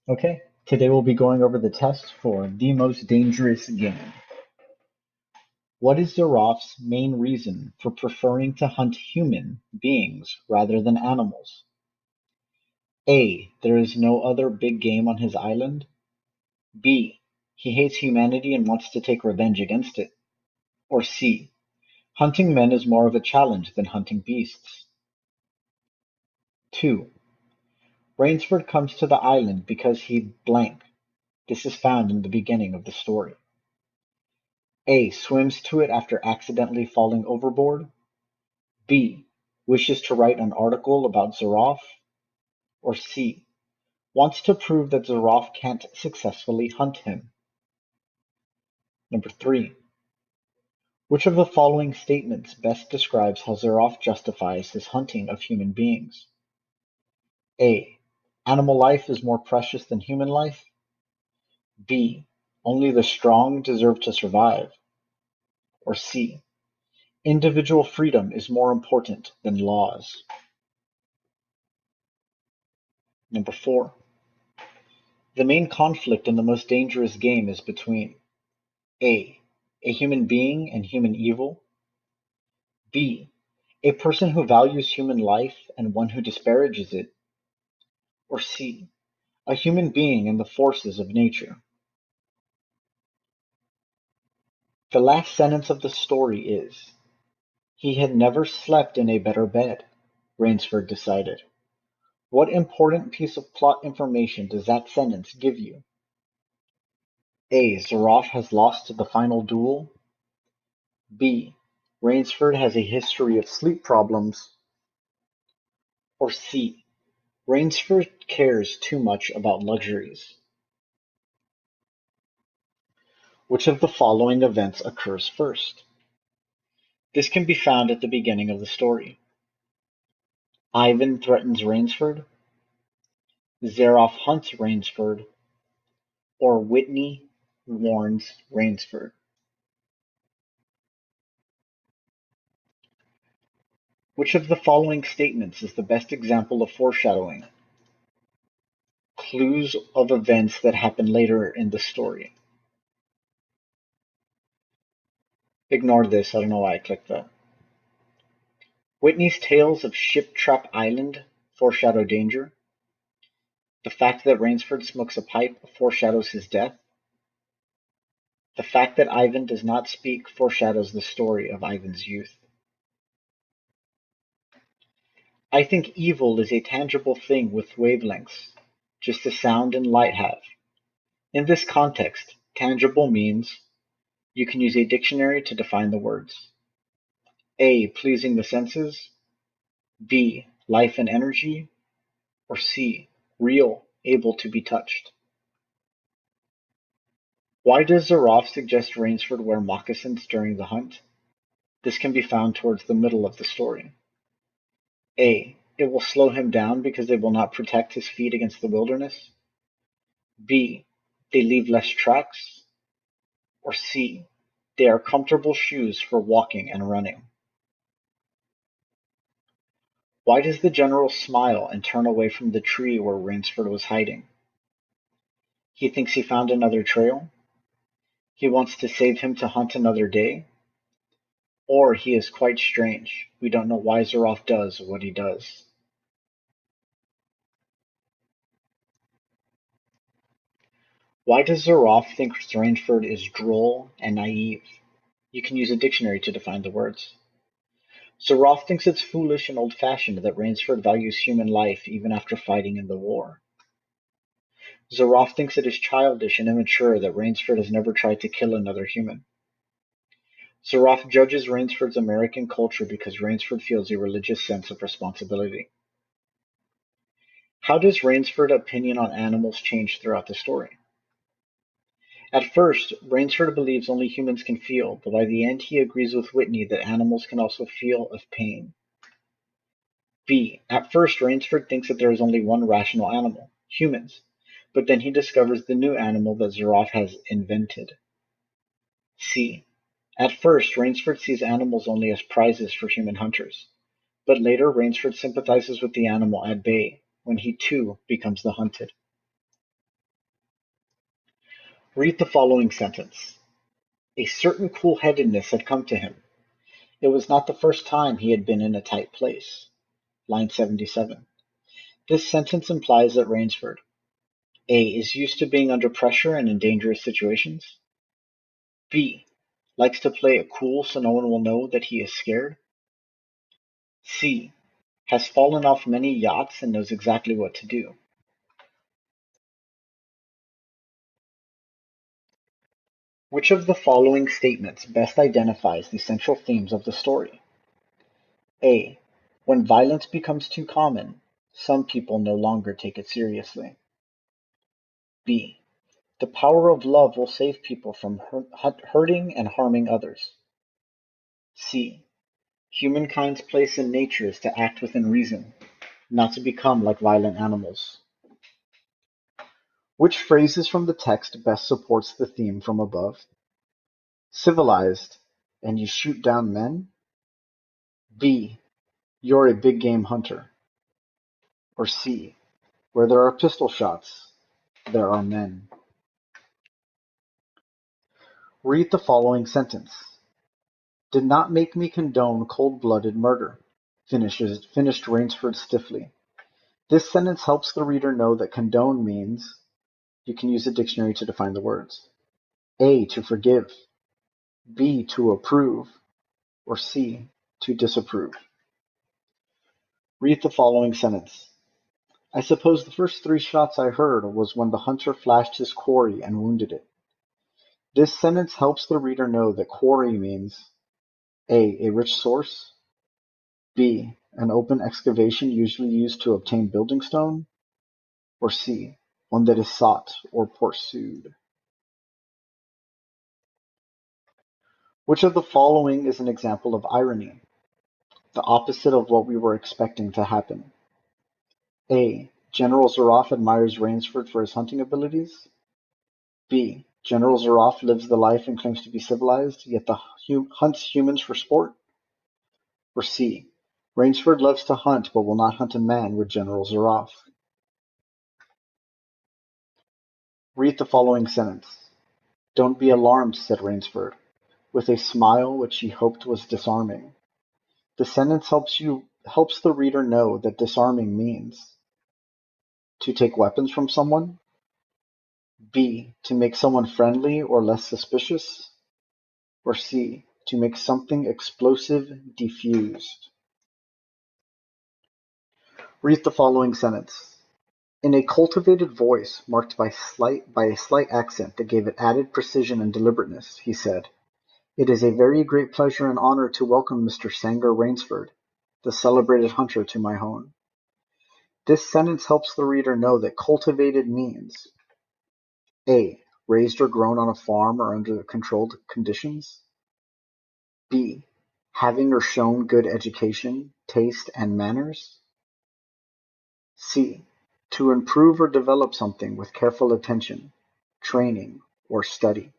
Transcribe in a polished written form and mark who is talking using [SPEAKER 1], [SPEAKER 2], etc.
[SPEAKER 1] Okay, today we'll be going over the test for the most dangerous game. What is Zerof's main reason for preferring to hunt human beings rather than animals? A. There is no other big game on his island. B. He hates humanity and wants to take revenge against it. Or C. Hunting men is more of a challenge than hunting beasts. 2. Rainsford comes to the island because he blank. This is found in the beginning of the story. A. Swims to it after accidentally falling overboard. B. Wishes to write an article about Zeroff. Or C. Wants to prove that Zeroff can't successfully hunt him. Number 3. Which of the following statements best describes how Zeroff justifies his hunting of human beings? A. Animal life is more precious than human life. B. Only the strong deserve to survive. Or C. Individual freedom is more important than laws. Number 4. The main conflict in the most dangerous game is between A. A human being and human evil. B. A person who values human life and one who disparages it. Or C. A human being and the forces of nature. The last sentence of the story is, "He had never slept in a better bed," Rainsford decided. What important piece of plot information does that sentence give you? A. Zeroff has lost the final duel. B. Rainsford has a history of sleep problems. Or C. Rainsford cares too much about luxuries. Which of the following events occurs first? This can be found at the beginning of the story. Ivan threatens Rainsford, Zeroff hunts Rainsford, or Whitney warns Rainsford. Which of the following statements is the best example of foreshadowing? Clues of events that happen later in the story. Ignore this, I don't know why I clicked that. Whitney's tales of Ship Trap Island foreshadow danger. The fact that Rainsford smokes a pipe foreshadows his death. The fact that Ivan does not speak foreshadows the story of Ivan's youth. I think evil is a tangible thing with wavelengths, just as sound and light have. In this context, tangible means you can use a dictionary to define the words. A. Pleasing the senses. B. Life and energy. Or C. Real, able to be touched. Why does Zeroff suggest Rainsford wear moccasins during the hunt? This can be found towards the middle of the story. A. It will slow him down because they will not protect his feet against the wilderness. B. They leave less tracks. Or C. They are comfortable shoes for walking and running. Why does the general smile and turn away from the tree where Rainsford was hiding? He thinks he found another trail. He wants to save him to hunt another day. Or he is quite strange. We don't know why Zeroff does what he does. Why does Zeroff think Rainsford is droll and naive? You can use a dictionary to define the words. Zeroff thinks it's foolish and old-fashioned that Rainsford values human life even after fighting in the war. Zeroff thinks it is childish and immature that Rainsford has never tried to kill another human. Zeroff judges Rainsford's American culture because Rainsford feels a religious sense of responsibility. How does Rainsford's opinion on animals change throughout the story? At first, Rainsford believes only humans can feel, but by the end he agrees with Whitney that animals can also feel of pain. B. At first, Rainsford thinks that there is only one rational animal, humans, but then he discovers the new animal that Zeroff has invented. C. At first, Rainsford sees animals only as prizes for human hunters, but later Rainsford sympathizes with the animal at bay when he too becomes the hunted. Read the following sentence. A certain cool-headedness had come to him. It was not the first time he had been in a tight place. Line 77. This sentence implies that Rainsford A. is used to being under pressure and in dangerous situations. B. likes to play it cool so no one will know that he is scared. C. has fallen off many yachts and knows exactly what to do. Which of the following statements best identifies the central themes of the story? A. When violence becomes too common, some people no longer take it seriously. B. The power of love will save people from hurting and harming others. C. Humankind's place in nature is to act within reason, not to become like violent animals. Which phrases from the text best supports the theme from above? Civilized, and you shoot down men? B. You're a big game hunter. Or C. Where there are pistol shots, there are men. Read the following sentence. Did not make me condone cold-blooded murder, finished Rainsford stiffly. This sentence helps the reader know that condone means, you can use a dictionary to define the words. A. To forgive. B. To approve. Or C. To disapprove. Read the following sentence. I suppose the first 3 shots I heard was when the hunter flashed his quarry and wounded it. This sentence helps the reader know that quarry means A. A rich source. B. An open excavation usually used to obtain building stone. Or C. One that is sought or pursued. Which of the following is an example of irony? The opposite of what we were expecting to happen. A. General Zaroff admires Rainsford for his hunting abilities. B. General Zaroff lives the life and claims to be civilized, yet hunts humans for sport. Or C. Rainsford loves to hunt but will not hunt a man with General Zaroff. Read the following sentence. Don't be alarmed, said Rainsford, with a smile which he hoped was disarming. The sentence helps the reader know that disarming means to take weapons from someone. B. To make someone friendly or less suspicious. Or C. To make something explosive defused. Read the following sentence. In a cultivated voice marked by a slight accent that gave it added precision and deliberateness, he said, It is a very great pleasure and honor to welcome Mr. Sanger Rainsford, the celebrated hunter, to my home. This sentence helps the reader know that cultivated means A. Raised or grown on a farm or under controlled conditions. B. Having or shown good education, taste, and manners. C. To improve or develop something with careful attention, training, or study.